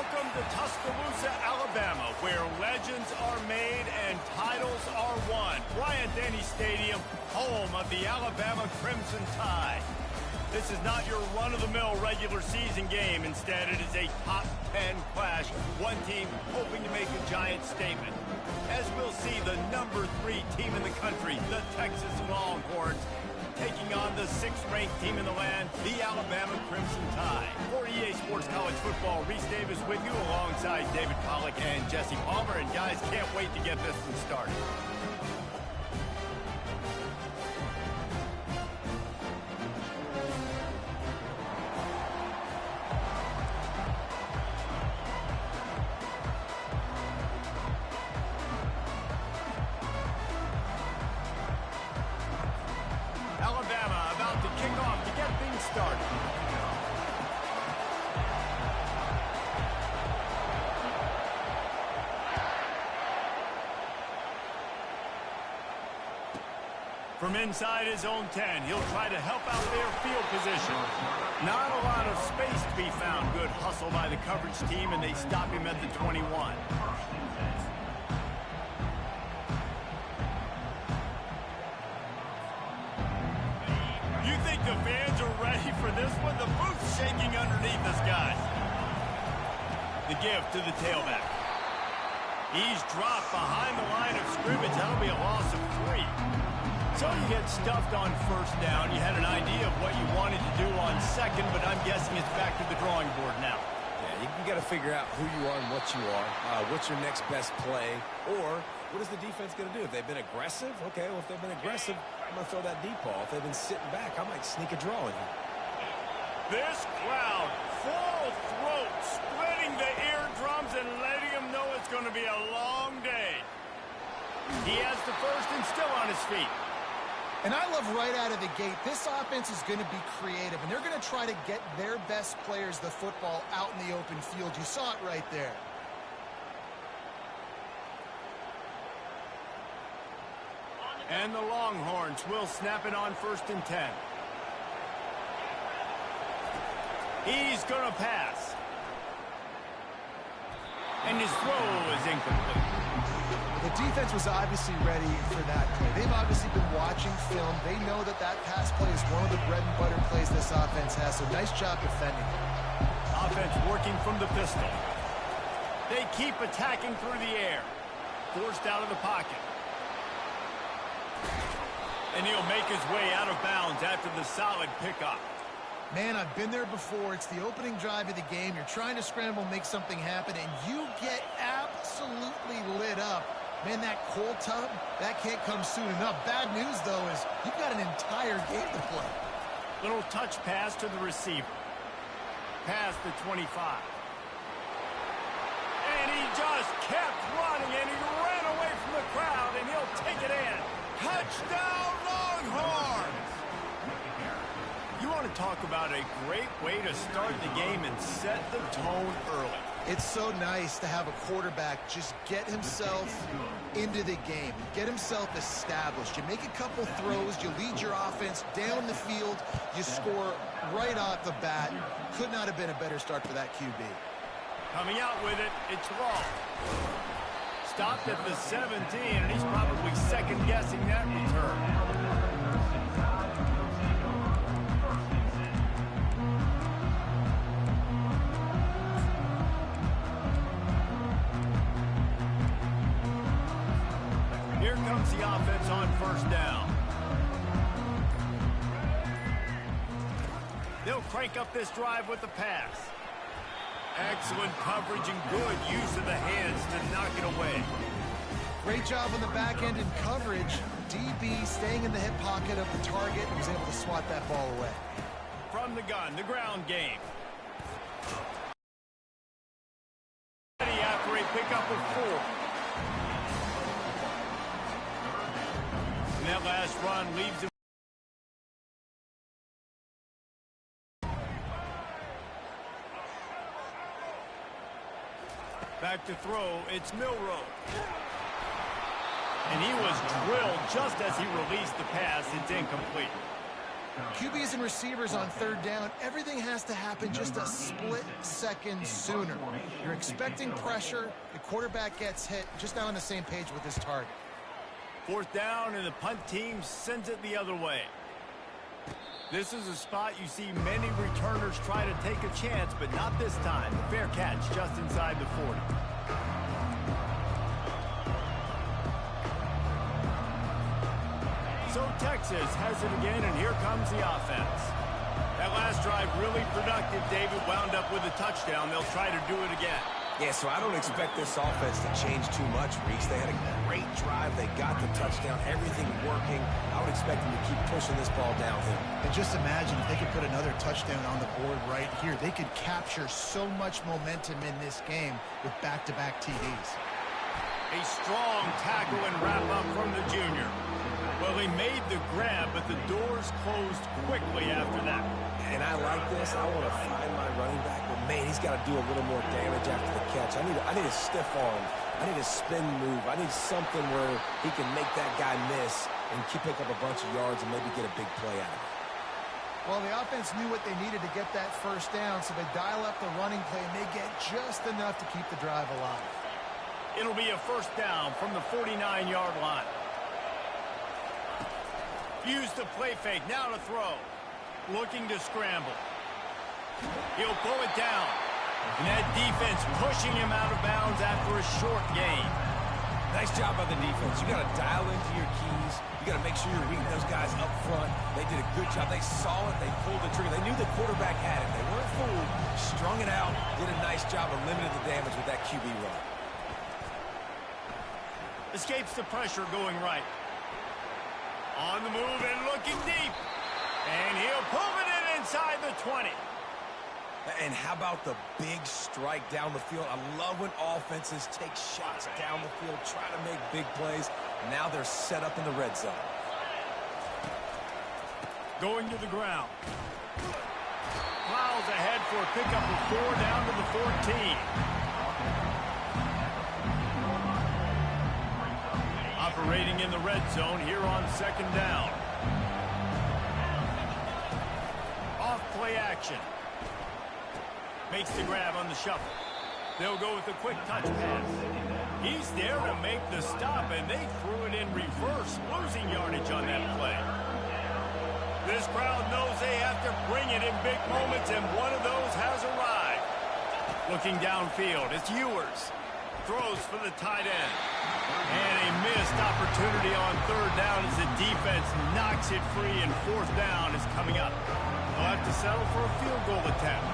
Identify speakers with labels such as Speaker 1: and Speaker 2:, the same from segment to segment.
Speaker 1: Welcome to Tuscaloosa, Alabama, where legends are made and titles are won. Bryant-Denny Stadium, home of the Alabama Crimson Tide. This is not your run-of-the-mill regular season game. Instead, it is a top 10 clash. One team hoping to make a giant statement. As we'll see, the number 3 team in the country, the Texas Longhorns, taking on the 6th-ranked team in the land, the Alabama Crimson Tide. For EA Sports College Football, Reese Davis with you alongside David Pollack and Jesse Palmer. And guys, can't wait to get this one started. Alabama about to kick off to get things started. From inside his own 10, he'll try to help out their field position. Not a lot of space to be found. Good hustle by the coverage team, and they stop him at the 21. You think the fans are ready for this one? The booth's shaking underneath us, guys. The give to the tailback. He's dropped behind the line of scrimmage. That'll be a loss of 3. So you get stuffed on first down. You had an idea of what you wanted to do on second, but I'm guessing it's back to the drawing board now.
Speaker 2: Yeah, you got to figure out who you are and what you are. What's your next best play? Or what is the defense going to do? If they've been aggressive, okay, well, if they've been aggressive, I'm going to throw that deep ball. If they've been sitting back, I might sneak a draw in here.
Speaker 1: This crowd, full throat, splitting the eardrums and letting them know it's going to be a long day. He has the first and still on his feet.
Speaker 3: And I love right out of the gate, this offense is going to be creative, and they're going to try to get their best players the football out in the open field. You saw it right there.
Speaker 1: And the Longhorns will snap it on 1st and 10. He's going to pass. And his throw is incomplete.
Speaker 3: The defense was obviously ready for that play. They've obviously been watching film. They know that that pass play is one of the bread and butter plays this offense has, so nice job defending.
Speaker 1: Offense working from the pistol. They keep attacking through the air. Forced out of the pocket. And he'll make his way out of bounds after the solid pickup.
Speaker 3: Man, I've been there before. It's the opening drive of the game. You're trying to scramble, make something happen, and you get absolutely lit up. Man, that cold tub, that can't come soon enough. Bad news, though, is you've got an entire game to play.
Speaker 1: Little touch pass to the receiver. Past the 25. And he just kept running, and he ran away from the crowd, and he'll take it in. Touchdown, Longhorns! You want to talk about a great way to start the game and set the tone early.
Speaker 3: It's so nice to have a quarterback just get himself into the game, get himself established. You make a couple throws, you lead your offense down the field, you score right off the bat. Could not have been a better start for that QB.
Speaker 1: Coming out with it, it's Raw. Stopped at the 17, and he's probably second-guessing that return. Here comes the offense on 1st down. They'll crank up this drive with the pass. Excellent coverage and good use of the hands to knock it away.
Speaker 3: Great job on the back end in coverage. DB staying in the hip pocket of the target and was able to swat that ball away.
Speaker 1: From the gun, the ground game. After a pickup of 4. And that last run leaves him. Back to throw, it's Milroe. And he was drilled just as he released the pass. It's incomplete.
Speaker 3: QBs and receivers on third down, everything has to happen just a split second sooner. You're expecting pressure, the quarterback gets hit, just not on the same page with his target.
Speaker 1: Fourth down, and the punt team sends it the other way. This is a spot you see many returners try to take a chance, but not this time. Fair catch just inside the 40. So Texas has it again, and here comes the offense. That last drive really productive. David wound up with a touchdown. They'll try to do it again.
Speaker 2: Yeah, so I don't expect this offense to change too much, Reese. They had a great drive. They got the touchdown. Everything working. I would expect them to keep pushing this ball downhill.
Speaker 3: And just imagine if they could put another touchdown on the board right here. They could capture so much momentum in this game with back-to-back TDs.
Speaker 1: A strong tackle and wrap-up from the junior. Well, he made the grab, but the doors closed quickly after that.
Speaker 2: And I like this. I want to find my running back, but man, he's got to do a little more damage after the catch. I need a stiff arm. I need a spin move. I need something where he can make that guy miss and pick up a bunch of yards and maybe get a big play out of it.
Speaker 3: Well, the offense knew what they needed to get that first down, so they dial up the running play, and they get just enough to keep the drive alive.
Speaker 1: It'll be a first down from the 49-yard line. Use the play fake, now to throw. Looking to scramble. He'll pull it down. And that defense pushing him out of bounds after a short gain.
Speaker 2: Nice job by the defense. You got to dial into your keys. You got to make sure you're reading those guys up front. They did a good job. They saw it. They pulled the trigger. They knew the quarterback had it. They weren't fooled. Strung it out. Did a nice job of limiting the damage with that QB run.
Speaker 1: Escapes the pressure going right. On the move and looking deep. And he'll pull it in inside the 20.
Speaker 2: And how about the big strike down the field? I love when offenses take shots down the field, try to make big plays. Now they're set up in the red zone.
Speaker 1: Going to the ground. Plows ahead for a pickup of 4 down to the 14. Operating in the red zone here on second down. Off play action. Makes the grab on the shuffle. They'll go with a quick touch pass. He's there to make the stop, and they threw it in reverse, losing yardage on that play. This crowd knows they have to bring it in big moments, and one of those has arrived. Looking downfield, it's Ewers. Throws for the tight end. And a missed opportunity on third down as the defense knocks it free, and fourth down is coming up. They'll have to settle for a field goal attempt.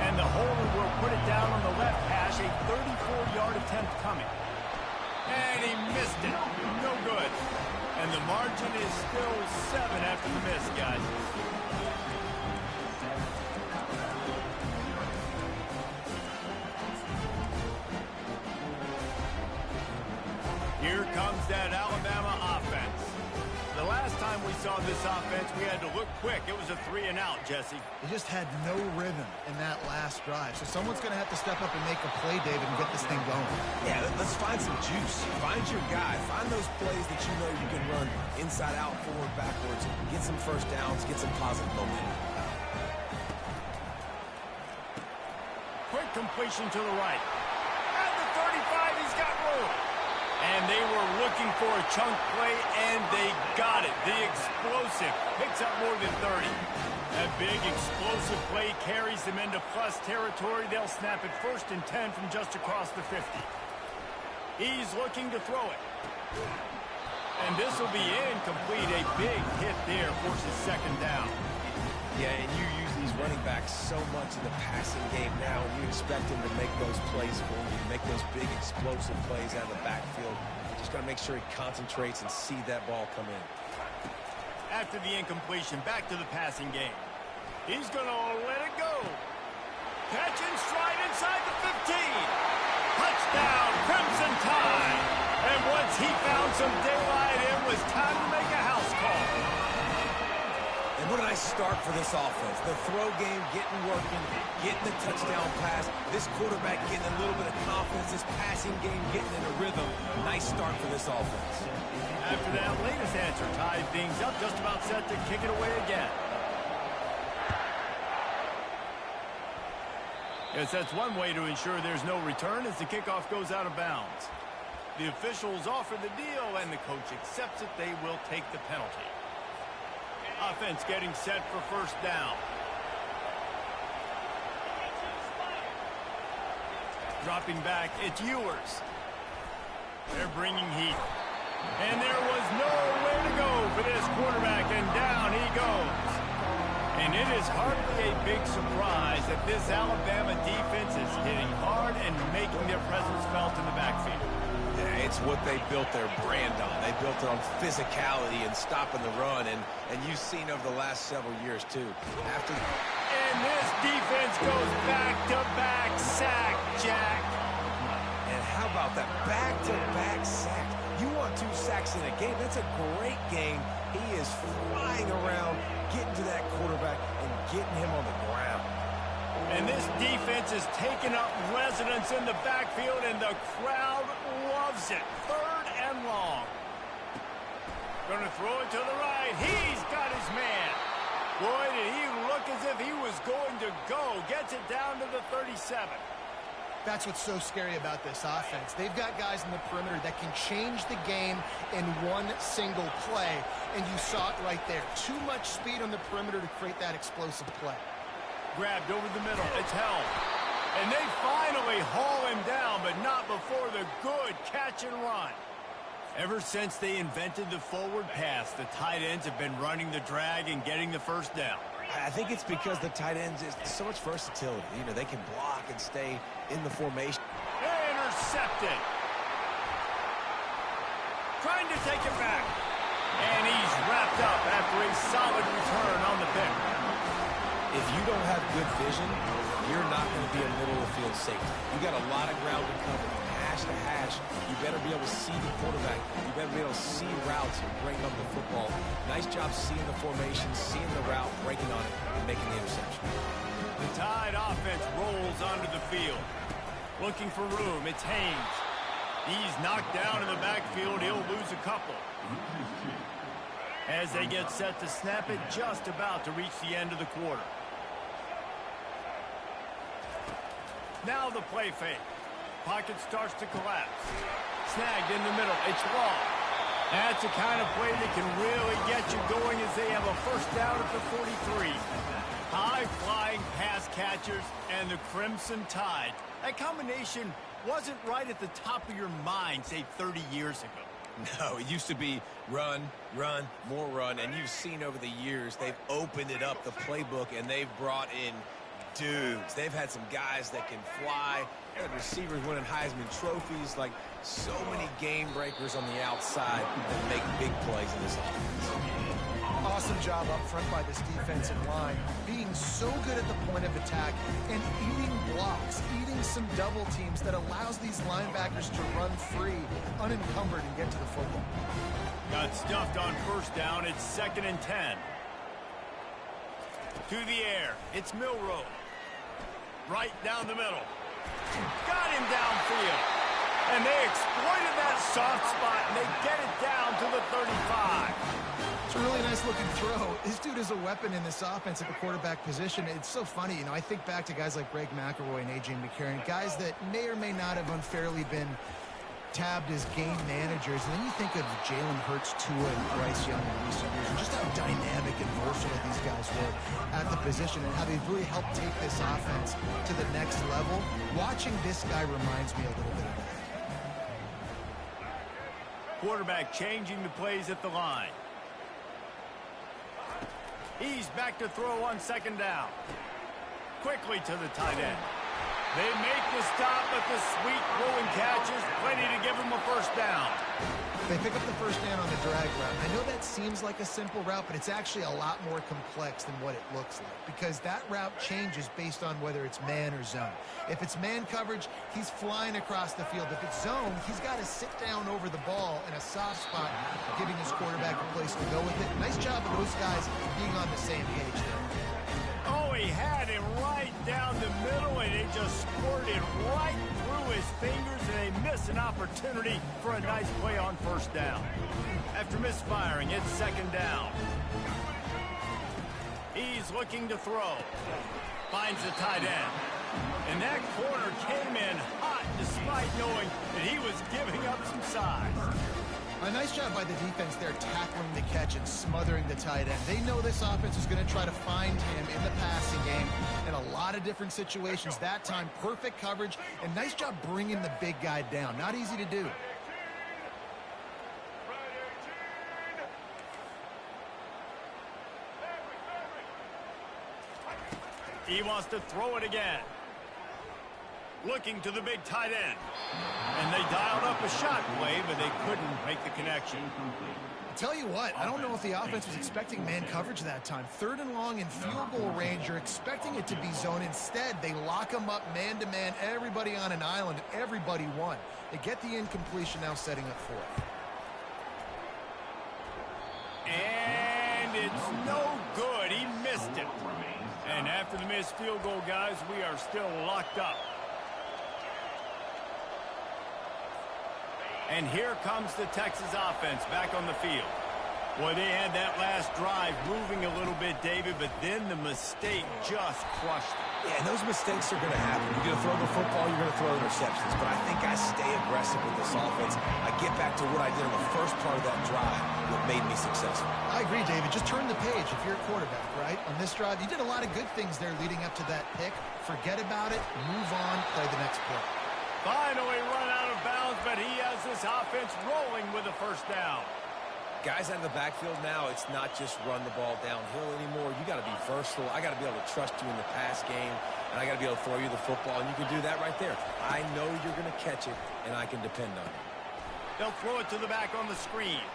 Speaker 1: And the holder will put it down on the left hash, a 34-yard attempt coming. And he missed it. No good. And the margin is still 7 after the miss, guys. Here comes that Alabama offense. The last time we saw this offense, we had to look quick. It was a 3-and-out, Jesse.
Speaker 3: They just had no rhythm in that last drive. So someone's going to have to step up and make a play, David, and get this thing going.
Speaker 2: Yeah, let's find some juice. Find your guy. Find those plays that you know you can run inside out, forward, backwards. Get some first downs. Get some positive momentum.
Speaker 1: Quick completion to the right. At the 35, he's got room. And they were looking for a chunk play, and they got it. The explosive picks up more than 30. That big explosive play carries them into plus territory. They'll snap it 1st and 10 from just across the 50. He's looking to throw it. And this will be incomplete. A big hit there forces second down.
Speaker 2: Yeah, and you use these running backs so much in the passing game now, and you expect them to make those plays for you, make those big explosive plays out of the backfield. You just got to make sure he concentrates and see that ball come in.
Speaker 1: After the incompletion, back to the passing game. He's going to let it go. Catch and stride inside the 15. Touchdown, Crimson Tide. And once he found some daylight, it was time to make a house call.
Speaker 2: And what a nice start for this offense. The throw game getting working, getting the touchdown pass. This quarterback getting a little bit of confidence. This passing game getting in a rhythm. Nice start for this offense.
Speaker 1: After that latest answer tied things up, just about set to kick it away again. Yes, that's one way to ensure there's no return as the kickoff goes out of bounds. The officials offer the deal, and the coach accepts it. They will take the penalty. Offense getting set for first down. Dropping back, it's Ewers. They're bringing heat. And there was nowhere to go for this quarterback, and down he goes. And it is hardly a big surprise that this Alabama defense is hitting hard and making their presence felt in the backfield.
Speaker 2: Yeah, it's what they built their brand on. They built it on physicality and stopping the run, and you've seen over the last several years, too.
Speaker 1: And this defense goes back-to-back sack, Jack.
Speaker 2: And how about that back-to-back sack? You want 2 sacks in a game. That's a great game. He is flying around, getting to that quarterback and getting him on the ground.
Speaker 1: And this defense is taking up residence in the backfield, and the crowd loves it. 3rd and long. Going to throw it to the right. He's got his man. Boy, did he look as if he was going to go. Gets it down to the 37.
Speaker 3: That's what's so scary about this offense. They've got guys in the perimeter that can change the game in one single play, and you saw it right there. Too much speed on the perimeter to create that explosive play.
Speaker 1: Grabbed over the middle. It's held. And they finally haul him down, but not before the good catch and run. Ever since they invented the forward pass, the tight ends have been running the drag and getting the first down.
Speaker 2: I think it's because the tight ends is so much versatility. You know, they can block and stay in the formation.
Speaker 1: Intercepted. Trying to take it back. And he's wrapped up after a solid return on the pick.
Speaker 2: If you don't have good vision, you're not going to be a middle-of-the-field safety. You got a lot of ground to cover from hash to hash. You better be able to see the quarterback. You better be able to see routes and bring up the football. Nice job seeing the formation, seeing the route, breaking on it, and making the interception.
Speaker 1: The Tide offense rolls onto the field. Looking for room, it's Haynes. He's knocked down in the backfield. He'll lose a couple. As they get set to snap it, just about to reach the end of the quarter. Now the play fake. Pocket starts to collapse. Snagged in the middle. It's long. That's the kind of play that can really get you going as they have a first down at the 43. High-flying pass catchers and the Crimson Tide. That combination wasn't right at the top of your mind, say, 30 years ago.
Speaker 2: No, it used to be run, run, more run, and you've seen over the years they've opened it up, the playbook, and they've brought in dudes. They've had some guys that can fly, and receivers winning Heisman trophies, like so many game breakers on the outside that make big plays in this offense.
Speaker 3: Awesome job up front by this defensive line, being so good at the point of attack and eating blocks, eating some double teams that allows these linebackers to run free, unencumbered, and get to the football.
Speaker 1: Got stuffed on first down. It's 2nd and 10. To the air. It's Milroe. Right down the middle. Got him downfield. And they exploited that soft spot, and they get it down to the 35.
Speaker 3: It's a really nice looking throw. This dude is a weapon in this offense at the quarterback position. It's so funny, you know, I think back to guys like Greg McElroy and A.J. McCarron, guys that may or may not have unfairly been tabbed as game managers. And then you think of Jalen Hurts, Tua, and Bryce Young in recent years, and just how dynamic and versatile these guys were at the position and how they've really helped take this offense to the next level. Watching this guy reminds me a little bit of that.
Speaker 1: Quarterback changing the plays at the line. He's back to throw on 2nd down. Quickly to the tight end. They make the stop, but the sweet rolling catch is plenty to give them a first down.
Speaker 3: They pick up the first down on the drag route. I know that seems like a simple route, but it's actually a lot more complex than what it looks like because that route changes based on whether it's man or zone. If it's man coverage, he's flying across the field. If it's zone, he's got to sit down over the ball in a soft spot, giving his quarterback a place to go with it. Nice job of those guys being on the same page there.
Speaker 1: Oh, he had him right down the middle, and it just squirted right through his fingers, and they miss an opportunity for a nice play on first down. After misfiring, it's 2nd down. He's looking to throw. Finds the tight end. And that corner came in hot despite knowing that he was giving up some size.
Speaker 3: A nice job by the defense there tackling the catch and smothering the tight end. They know this offense is going to try to find him in the passing game in a lot of different situations. That time, perfect coverage, and nice job bringing the big guy down. Not easy to do.
Speaker 1: He wants to throw it again. Looking to the big tight end. And they dialed up a shot play, but they couldn't make the connection.
Speaker 3: I'll tell you what, I don't know if the offense was expecting man coverage that time. 3rd and long in field goal range, you're expecting it to be zone. Instead, they lock them up man-to-man, everybody on an island, and everybody won. They get the incompletion, now setting up 4th.
Speaker 1: And it's no good. He missed it. And after the missed field goal, guys, we are still locked up. And here comes the Texas offense back on the field. Boy, they had that last drive moving a little bit, David, but then the mistake just crushed them.
Speaker 2: Yeah, and those mistakes are going to happen. You're going to throw the football, you're going to throw interceptions. But I think I stay aggressive with this offense. I get back to what I did in the first part of that drive that made me successful.
Speaker 3: I agree, David. Just turn the page if you're a quarterback, right? On this drive, you did a lot of good things there leading up to that pick. Forget about it, move on, play the next play.
Speaker 1: Finally run out of bounds, but he has this offense rolling with a first down.
Speaker 2: Guys out of the backfield now, it's not just run the ball downhill anymore. You got to be versatile. I got to be able to trust you in the pass game, and I got to be able to throw you the football, and you can do that right there. I know you're going to catch it, and I can depend on it.
Speaker 1: They'll throw it to the back on the screen.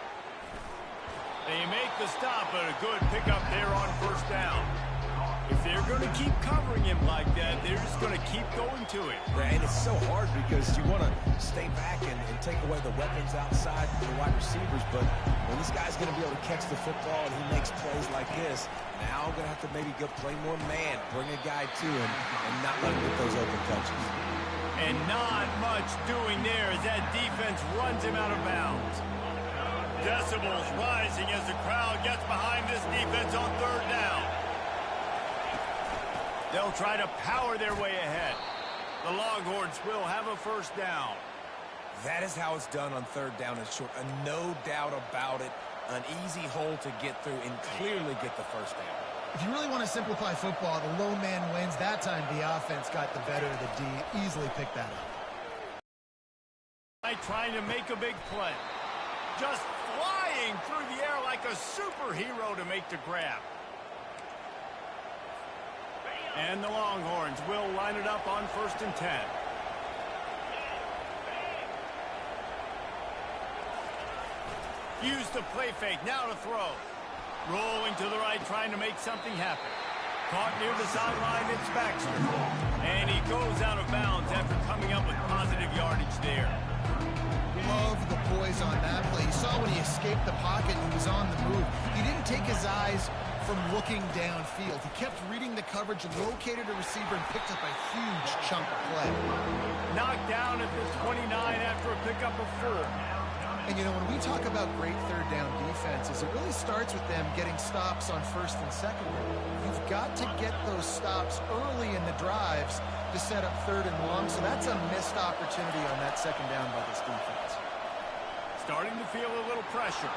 Speaker 1: They make the stop, but a good pickup there on first down. If they're going to keep covering him like that, they're just going to keep going to it.
Speaker 2: Yeah, and it's so hard because you want to stay back and take away the weapons outside the wide receivers, but when this guy's going to be able to catch the football and he makes plays like this, now I'm going to have to maybe go play more man, bring a guy to him, and not let him get those open touches.
Speaker 1: And not much doing there as that defense runs him out of bounds. Decibels rising as the crowd gets behind this defense on third down. They'll try to power their way ahead. The Longhorns will have a first down.
Speaker 2: That is how it's done on third down and short. No doubt about it. An easy hole to get through and clearly get the first down.
Speaker 3: If you really want to simplify football, the low man wins. That time the offense got the better of the D. Easily picked that up.
Speaker 1: Trying to make a big play. Just flying through the air like a superhero to make the grab. And the Longhorns will line it up on 1st and 10. Use the play fake, now to throw. Rolling to the right, trying to make something happen. Caught near the sideline, it's Baxter. And he goes out of bounds after coming up with positive yardage there.
Speaker 3: Love the poise on that play. You saw when he escaped the pocket and he was on the move. He didn't take his eyes from looking downfield. He kept reading the coverage, located a receiver, and picked up a huge chunk of play.
Speaker 1: Knocked down at the 29 after a pickup of 4.
Speaker 3: And, you know, when we talk about great third down defenses, it really starts with them getting stops on 1st and 2nd. You've got to get those stops early in the drives to set up 3rd and long, so that's a missed opportunity on that 2nd down by this defense.
Speaker 1: Starting to feel a little pressure.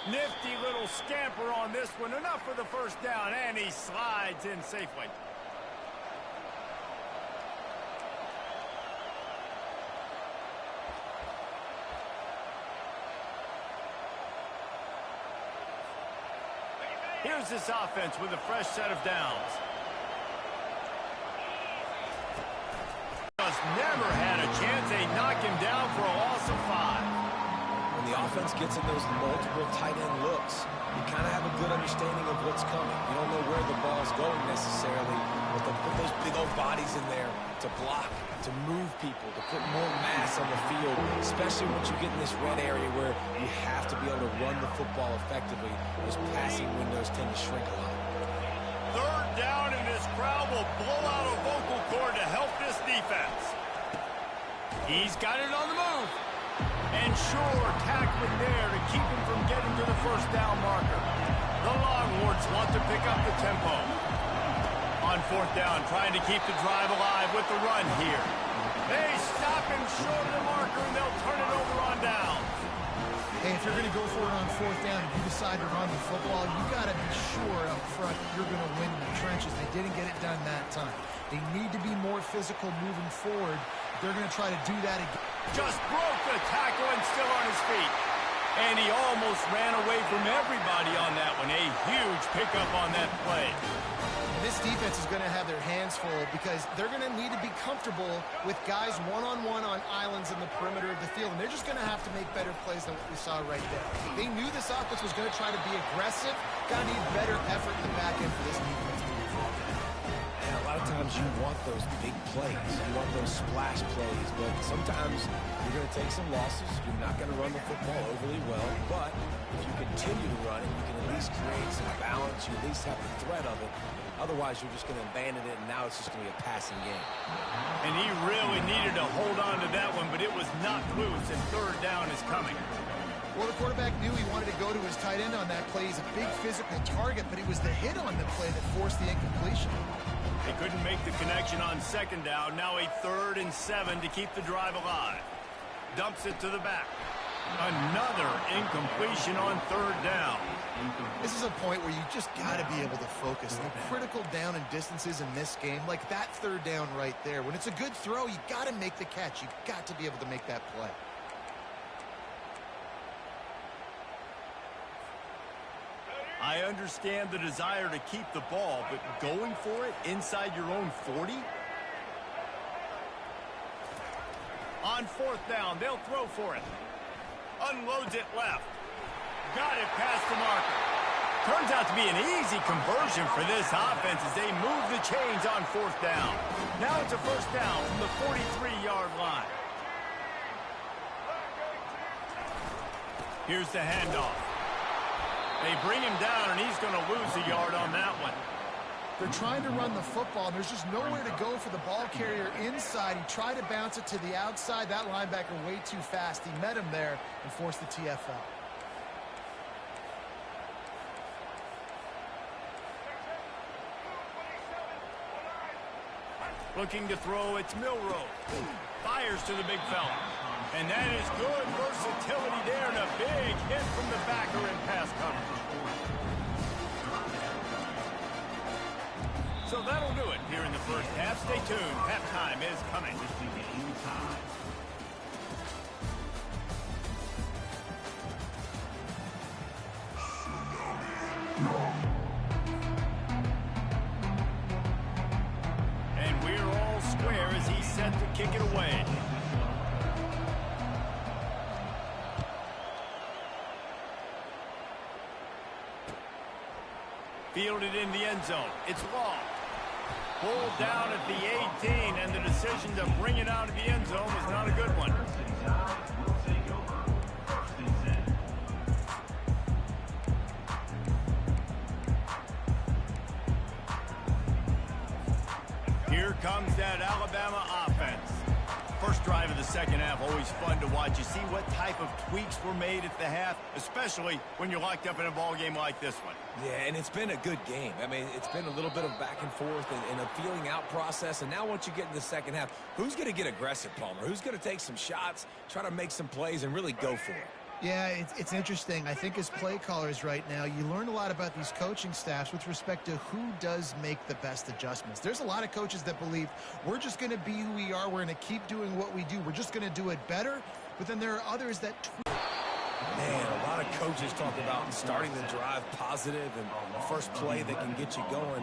Speaker 1: Nifty little scamper on this one. Enough for the first down, and he slides in safely. Here's this offense with a fresh set of downs. Just never had a chance. They knock him down for a loss of 5.
Speaker 2: When the offense gets in those multiple tight end looks, you kind of have a good understanding of what's coming. You don't know where the ball's going necessarily, but they'll put those big old bodies in there to block, to move people, to put more mass on the field, especially once you get in this red area where you have to be able to run the football effectively. Those passing windows tend to shrink a lot.
Speaker 1: Third down, and this crowd will blow out a vocal cord to help this defense. He's got it on the move. And sure, tackling there to keep him from getting to the first down marker. The Longhorns want to pick up the tempo. On fourth down, trying to keep the drive alive with the run here. They stop him short of the marker, and they'll turn it over on down.
Speaker 3: Hey, if you're going to go for it on fourth down, if you decide to run the football, you got to be sure up front you're going to win in the trenches. They didn't get it done that time. They need to be more physical moving forward. They're going to try to do that again.
Speaker 1: Just broke the tackle and still on his feet. And he almost ran away from everybody on that one. A huge pickup on that play.
Speaker 3: This defense is going to have their hands full because they're going to need to be comfortable with guys one-on-one on islands in the perimeter of the field. And they're just going to have to make better plays than what we saw right there. They knew this offense was going to try to be aggressive. Got to need better effort in the back end for this defense.
Speaker 2: And a lot of times you want those big plays. You want those splash plays. But sometimes you're going to take some losses. You're not going to run the football overly well. But if you continue to run it, you can at least create some balance. You at least have the threat of it. Otherwise, you're just going to abandon it, and now it's just going to be a passing game.
Speaker 1: And he really needed to hold on to that one, but it was not loose, and third down is coming.
Speaker 3: Well, the quarterback knew he wanted to go to his tight end on that play. He's a big physical target, but it was the hit on the play that forced the incompletion.
Speaker 1: They couldn't make the connection on second down. Now a 3rd and 7 to keep the drive alive. Dumps it to the back. Another incompletion on third down.
Speaker 3: This is a point where you just got to be able to focus. The critical down and distances in this game, like that third down right there. When it's a good throw, you got to make the catch. You got to be able to make that play.
Speaker 1: I understand the desire to keep the ball, but going for it inside your own 40? On fourth down, they'll throw for it. Unloads it left. Got it past the marker. Turns out to be an easy conversion for this offense as they move the chains on fourth down. Now it's a first down from the 43-yard line. Here's the handoff. They bring him down, and he's going to lose a yard on that one.
Speaker 3: They're trying to run the football. There's just nowhere to go for the ball carrier inside. He tried to bounce it to the outside. That linebacker way too fast. He met him there and forced the TFL.
Speaker 1: Looking to throw, it's Milrow. Fires to the big fella. And that is good versatility there, and a big hit from the backer in pass coverage. So that'll do it here in the first half. Stay tuned. Halftime is coming. And we're all square as he's set to kick it away. Fielded in the end zone. It's long. Pulled down at the 18, and the decision to bring it out of the end zone was not a good one. Here comes that Alabama offense. First drive of the second half, always fun to watch. You see what type of tweaks were made at the half, especially when you're locked up in a ball game like this one.
Speaker 2: Yeah, and it's been a good game. I mean, it's been a little bit of back and forth and a feeling out process. And now once you get in the second half, who's going to get aggressive, Palmer? Who's going to take some shots, try to make some plays, and really go for it?
Speaker 3: Yeah, it's interesting. I think as play callers right now, you learn a lot about these coaching staffs with respect to who does make the best adjustments. There's a lot of coaches that believe we're just going to be who we are. We're going to keep doing what we do. We're just going to do it better. But then there are others that
Speaker 2: Man, a lot of coaches talk about starting the drive positive and the first play that can get you going.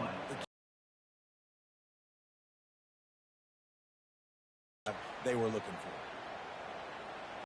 Speaker 2: They were looking for.